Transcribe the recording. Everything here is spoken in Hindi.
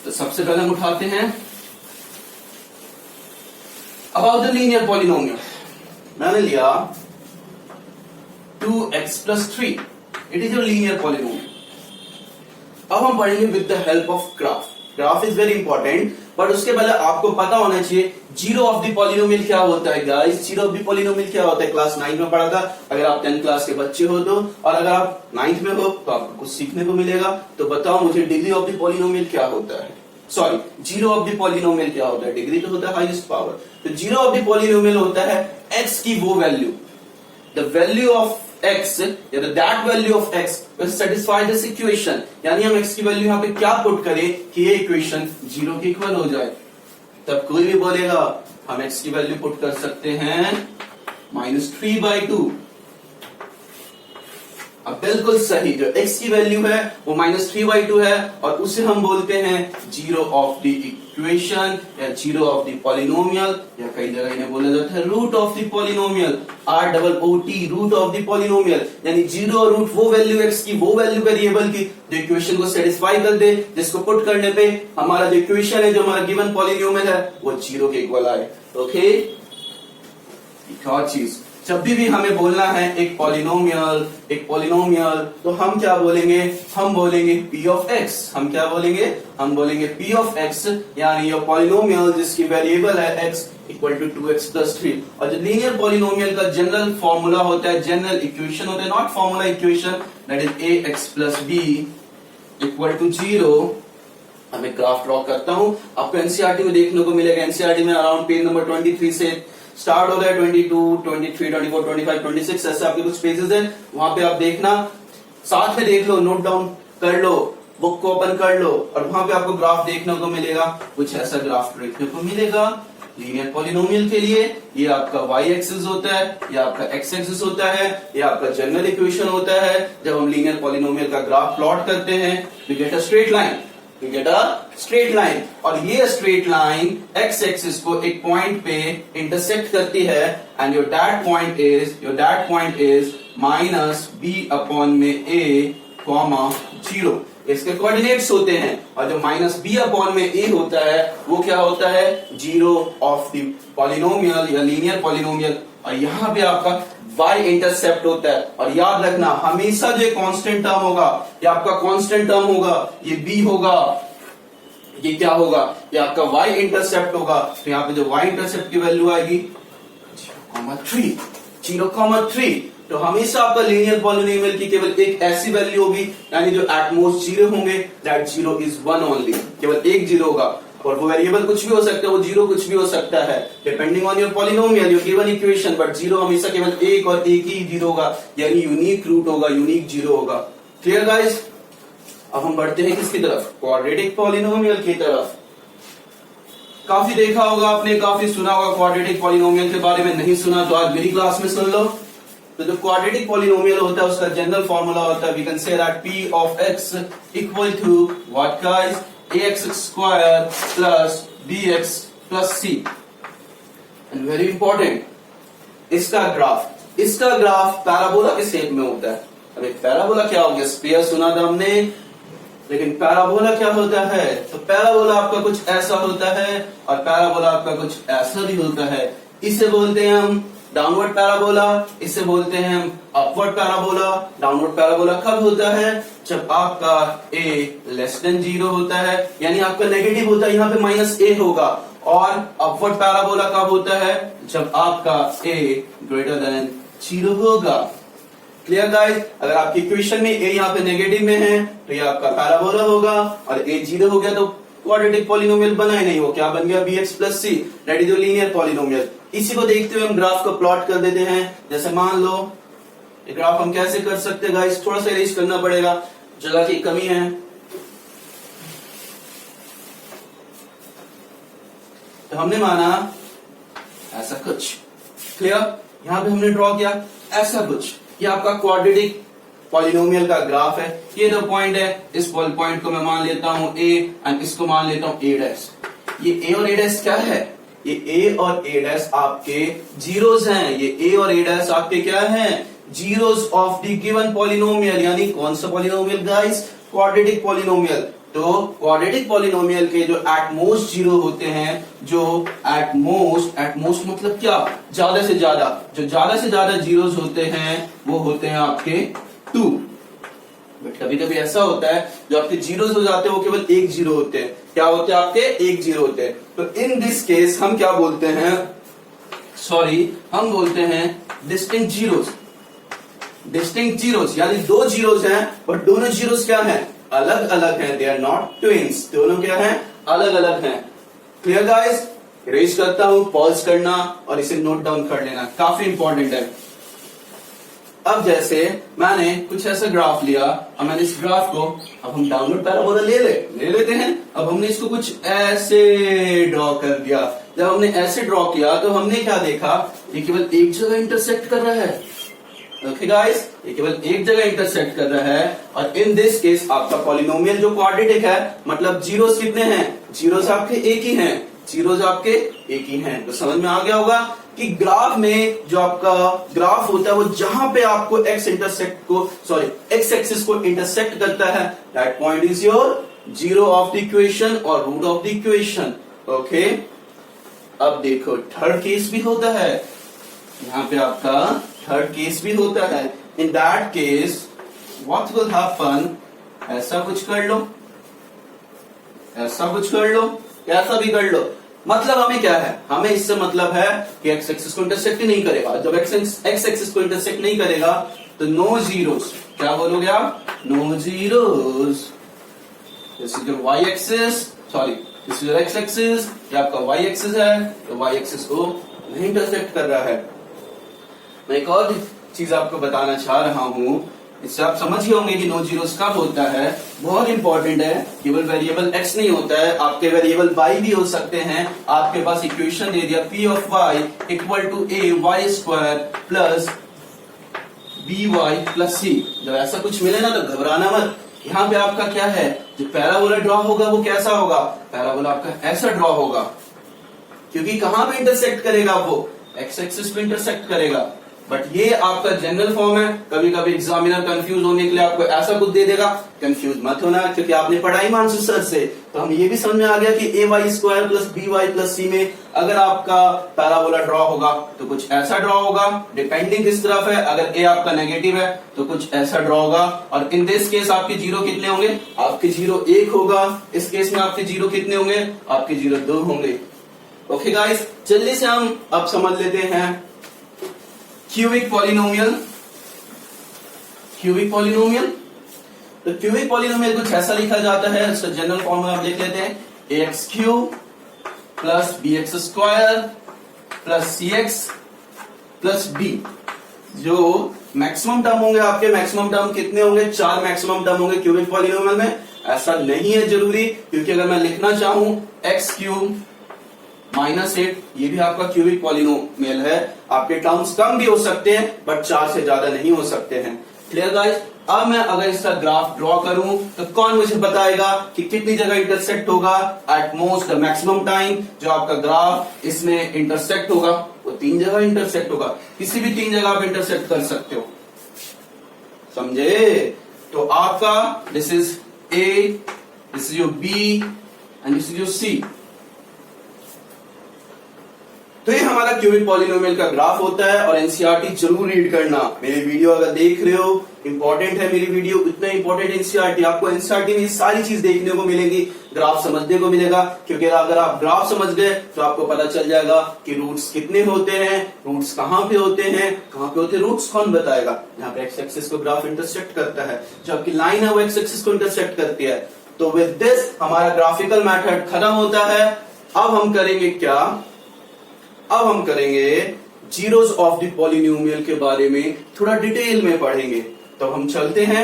तो सबसे पहले हम उठाते हैं अबाउट द लीनियर पॉलिनोमियल। मैंने लिया 2x plus 3, it is your linear polynomial. अब हम पढ़ेंगे with the help of graph. Graph is very important, but उसके पहले आपको पता होना चाहिए जीरो ऑफ द पॉलिनोमियल क्या होता है guys. Zero of the polynomial क्या होता है, क्लास 9 में पढ़ा था। अगर आप 10th क्लास के बच्चे हो तो, और अगर आप 9th में हो तो आपको कुछ सीखने को मिलेगा। तो बताओ मुझे डिग्री ऑफ द पॉलिनोमियल क्या होता है, sorry zero of the polynomial क्या होता है। डिग्री तो होता है हाईएस्ट पावर, तो जीरो ऑफ द पॉलिनोमियल होता है x की वो value, the value of x या that value of x will satisfy this equation। यानी हम x की वैल्यू यहाँ पे क्या पुट करें कि ये इक्वेशन जीरो के इक्वल हो जाए। तब कोई भी बोलेगा हम x की वैल्यू पुट कर सकते हैं -3/2। अब बिल्कुल सही, जो x की वैल्यू है वो -3/2 है, और उसे हम बोलते हैं जीरो ऑफ द इक्वेशन या जीरो ऑफ द पॉलिनोमियल, या कई जगह इन्हें बोला जाता है root of the polynomial, ROOT, root of the polynomial. यानी जीरो और रूट वो वैल्यू x की, वो वैल्यू वेरिएबल की जो इक्वेशन को सेटिस्फाई कर दे, जिसको पुट करने पे हमारा जो इक्वेशन है, जो हमारा गिवन पॉलिनोमियल है, वो जीरो के इक्वल आए। ओके, एक और चीज, जब भी हमें बोलना है एक पॉलिनोमियल, तो हम क्या बोलेंगे, हम बोलेंगे p ऑफ x। हम क्या बोलेंगे, हम बोलेंगे p ऑफ x, यानी ये पॉलिनोमियल जिसकी वेरिएबल है x equal to 2x plus 3। और जो लीनियर पॉलिनोमियल का जनरल फॉर्मूला होता है, जनरल इक्वेशन होता है, not formula equation, that is ax plus b equal to 0। अब मैं ग्राफ ड्रॉ करता हूं, आपको एनसीईआरटी में देखने को मिलेगा। एनसीईआरटी में अराउंड पेज नंबर 23 से स्टार्ट हो रहा है, 22, 23, 24, 25, 26 ऐसे आपके कुछ पेजेस हैं। वहां पे आप देखना, साथ में देख लो, नोट डाउन कर लो, बुक को ओपन कर लो, और वहां पे आपको ग्राफ देखने को मिलेगा। कुछ ऐसा ग्राफ देखने को मिलेगा लीनियर पॉलिनोमियल के लिए। ये आपका y एक्सिस होता है, ये आपका x एक्सिस होता है, ये आपका जनरल इक्वेशन होता है। जब हम लीनियर पॉलिनोमियल का ग्राफ प्लॉट करते हैं, we get a straight line, we get a straight line, और ये स्ट्रेट लाइन x एक्सिस को एक पॉइंट पे इंटरसेक्ट करती है, and your that point is minus b upon में a कॉमा 0। इसके कोऑर्डिनेट्स होते हैं, और जो माइनस b अपॉन में a होता है वो क्या होता है, जीरो ऑफ द पॉलिनोमियल या लीनियर पॉलिनोमियल। और यहाँ पे आपका y इंटरसेप्ट होता है, और याद रखना हमेशा जो कांस्टेंट टर्म होगा, ये आपका कांस्टेंट टर्म होगा, ये b होगा, ये क्या होगा, ये आपका y इंटरसेप्ट होगा। तो यहाँ पे जो y इंटरसेप्ट की वैल्यू आएगी 0,3। तो हमेशा आपका लीनियर पॉलिनोमियल की केवल एक ऐसी वैल्यू होगी, यानी जो एटमोस्ट जीरो होंगे, दैट जीरो इज 1 ओनली, केवल एक जीरो होगा। और वो वेरिएबल कुछ भी हो सकता है, वो जीरो कुछ भी हो सकता है, depending on your polynomial, your given equation, but zero हमेशा केवल एक और एक ही जीरो होगा, यानी यूनिक रूट होगा, यूनिक जीरो होगा। Clear guys? अब हम बढ़ते हैं किसकी तरफ, क्वाड्रेटिक पॉलिनोमियल की तरफ। काफी देखा होगा आपने, काफी सुना होगा क्वाड्रेटिक पॉलिनोमियल के बारे में। नहीं सुना तो आज मेरी क्लास में सुन लो। तो जो क्वाड्रेटिक पॉलिनोमियल होता है उसका जनरल फॉर्मूला होता है, we can say that p of x equal to what guys, ax square plus bx plus c। And very important, इसका ग्राफ पैराबोला के शेप में होता है। अब एक पैराबोला क्या हो गया, स्फीयर सुना था हमने, लेकिन पैराबोला क्या होता है, तो पैराबोला आपका कुछ ऐसा होता है, और पैराबोला आपका कुछ ऐसा भी होता है। इसे बोलते हैं हम डाउनवर्ड पैराबोला, इसे बोलते हैं हम अपवर्ड पैराबोला। डाउनवर्ड पैराबोला कब होता है, जब आपका a लेस देन 0 होता है, यानी आपका नेगेटिव होता है, यहाँ पे -a होगा। और अपवर्ड पैराबोला कब होता है, जब आपका a ग्रेटर देन 0 होगा। Clear guys? अगर आपकी इक्वेशन में a यहाँ पे नेगेटिव में है तो ये आपका पैराबोला होगा, और a 0 हो गया तो क्वाड्रेटिक पॉलिनोमियल बना ही नहीं, हो क्या बन गया, bx plus c, that is your linear polynomial. इसी को देखते हुए हम ग्राफ को प्लॉट कर देते हैं। जैसे मान लो ये ग्राफ हम कैसे कर सकते हैं गाइस, थोड़ा सा इरेज करना पड़ेगा, जगह की कमी है। तो हमने माना ऐसा कुछ, क्लियर, यहां पे हमने ड्रॉ किया ऐसा कुछ, ये आपका क्वाड्रेटिक पॉलिनोमियल का ग्राफ है। ये दो पॉइंट है, इस पॉइंट को मैं मान लेता हूं a, एंड इसको मान लेता हूं a डैश। ये a और a डैश क्या है, ये a और a डैश आपके जीरोस हैं। ये a और a डैश आपके क्या हैं, zeros of the given polynomial. यानी कौन सा पॉलिनोमियल गाइस, क्वाड्रेटिक पॉलिनोमियल। तो क्वाड्रेटिक पॉलिनोमियल के जो एट मोस्ट जीरो होते हैं, जो एट मोस्ट मतलब क्या, ज्यादा से ज्यादा, जो ज्यादा से ज्यादा जीरोस होते हैं वो होते हैं आपके 2। बट कभी कभी ऐसा होता है जो आपके जीरोस हो जाते हैं वो केवल एक जीरो होते हैं। क्या होते हैं आपके, एक जीरो होते हैं। तो इन दिस केस हम क्या बोलते हैं, हम बोलते हैं डिस्टिंक्ट जीरोस। डिस्टिंक्ट जीरोस यानी दो जीरोस हैं बट दोनों जीरोस क्या हैं, अलग अलग हैं, दे आर नॉट ट्विंस, दोनों क्या हैं, अलग अलग हैं। Clear guys? इरेज करता हूं, पॉज करना और इसे नोट डाउन कर लेना, काफी इंपॉर्टेंट है। अब जैसे मैंने कुछ ऐसा ग्राफ लिया और मैंने इस ग्राफ को, अब हम डाउनवर्ड पैराबोला ले लेते हैं। अब हमने इसको कुछ ऐसे ड्रॉ कर दिया। जब हमने ऐसे ड्रॉ किया तो हमने क्या देखा, ये केवल एक जगह इंटरसेक्ट कर रहा है। ओके गाइस, ये केवल एक जगह इंटरसेक्ट कर रहा है। और इन दिस केस आपका पॉलिनोमियल जो क्वाड्रेटिक है, मतलब जीरोस कितने हैं, जीरोस आपके एक ही हैं, जीरोस आपके एक ही हैं। तो समझ में आ गया होगा कि ग्राफ में जो आपका ग्राफ होता है वो जहां पे आपको एक्स एक्सिस को इंटरसेक्ट करता है, that point is your zero of the equation और root of the equation. Okay, अब देखो थर्ड केस भी होता है, यहां पे आपका थर्ड केस भी होता है। In that case what will happen, ऐसा कुछ कर लो, ऐसा कुछ कर लो, ऐसा भी कर लो। मतलब हमें क्या है, हमें इससे मतलब है कि एक्स एक्सिस को इंटरसेक्ट ही नहीं करेगा। जब एक्स एक्सिस को इंटरसेक्ट नहीं करेगा तो नो जीरोस, क्या बोलोगे आप, no zeros. This is your Y axis, this is your X axis, ये आपका वाई एक्सिस है, तो वाई एक्सिस को नहीं इंटरसेक्ट कर रहा है। मैं एक और चीज आपको बताना चाह रहा हूं, इससे आप समझ ही होंगे कि नो जीरोस कब होता है। बहुत इंपॉर्टेंट है, केवल वेरिएबल एक्स नहीं होता है, आपके वेरिएबल वाई भी हो सकते हैं। आपके पास इक्वेशन दे दिया P of Y equal to A Y square plus B Y plus C. जब ऐसा कुछ मिले ना तो घबराना मत। यहाँ पे आपका क्या है, जो पैराबोला ड्रॉ होगा वो कैसा होगा, पैराबोला आपका ऐसा ड्रॉ होगा, क्योंकि कहां पे इंटरसेक्ट करेगा, वो एक्स एक्सिस पे इंटरसेक्ट करेगा। बट ये आपका जनरल फॉर्म है। कभी कभी एग्जामिनर कंफ्यूज होने के लिए आपको ऐसा कुछ दे देगा, कंफ्यूज मत होना, क्योंकि आपने पढ़ाई मानसू सर से। तो हम ये भी समझ में आ गया कि A Y square plus B Y plus C में अगर आपका पैराबोला ड्रॉ होगा तो कुछ ऐसा ड्रॉ होगा, डिपेंडिंग किस तरफ है। अगर ए आपका नेगेटिव है तो कुछ ऐसा ड्रॉ होगा। और इन दिस केस आपके जीरो कितने होंगे, आपके जीरो एक होगा। इस केस में आपके जीरो कितने होंगे, आपके जीरो दो होंगे। ओके गाइस, जल्दी से हम अब समझ लेते हैं क्यूबिक पॉलिनोमियल। क्यूबिक पॉलिनोमियल, तो क्यूबिक पॉलिनोमियल कुछ ऐसा लिखा जाता है, इसका जनरल फॉर्मूला आप देख लेते हैं, A X cube plus B X square plus C X plus B. जो मैक्सिमम टर्म होंगे आपके, मैक्सिमम टर्म कितने होंगे, 4 मैक्सिमम टर्म होंगे क्यूबिक पॉलिनोमियल में। ऐसा नहीं है जरूरी, क्योंकि अगर मैं लिखना चाहूं एक्स क्यूब -8, ये भी आपका क्यूबिक पॉलिनोमियल है। आपके टर्म्स कम भी हो सकते हैं बट 4 से ज्यादा नहीं हो सकते हैं। Clear guys? अब मैं अगर इसका ग्राफ ड्रॉ करूं तो कौन मुझे बताएगा कि कितनी जगह इंटरसेक्ट होगा, at most the maximum time जो आपका ग्राफ इसमें इंटरसेक्ट होगा वो 3 जगह इंटरसेक्ट होगा। किसी भी 3 जगह आप इंटरसेक्ट कर सकते हो, समझे? तो आपका this is A, this is your B and this is your C. तो ये हमारा क्यूबिक पॉलिनोमियल का ग्राफ होता है। और एनसीईआरटी जरूर रीड करना। मेरी वीडियो अगर देख रहे हो, इंपॉर्टेंट है मेरी वीडियो, इतना इंपॉर्टेंट एनसीईआरटी। आपको एनसीईआरटी में ये सारी चीज देखने को मिलेगी, ग्राफ समझने को मिलेगा। क्योंकि अगर आप ग्राफ समझ गए तो आपको पता चल जाएगा कि रूट्स कितने होते हैं, रूट्स कहाँ पे होते हैं, कहाँ पे होते हैं रूट्स कौन बताएगा। यहाँ पे एक्स एक्सिस को ग्राफ इंटरसेक्ट करता है, जो आपकी लाइन है वो एक्स एक्सिस को इंटरसेक्ट करती है। तो विद दिस हमारा ग्राफिकल मेथड खत्म होता है। अब हम करेंगे क्या, अब हम करेंगे जीरोस ऑफ द पॉलिनोमियल के बारे में थोड़ा डिटेल में पढ़ेंगे। तो हम चलते हैं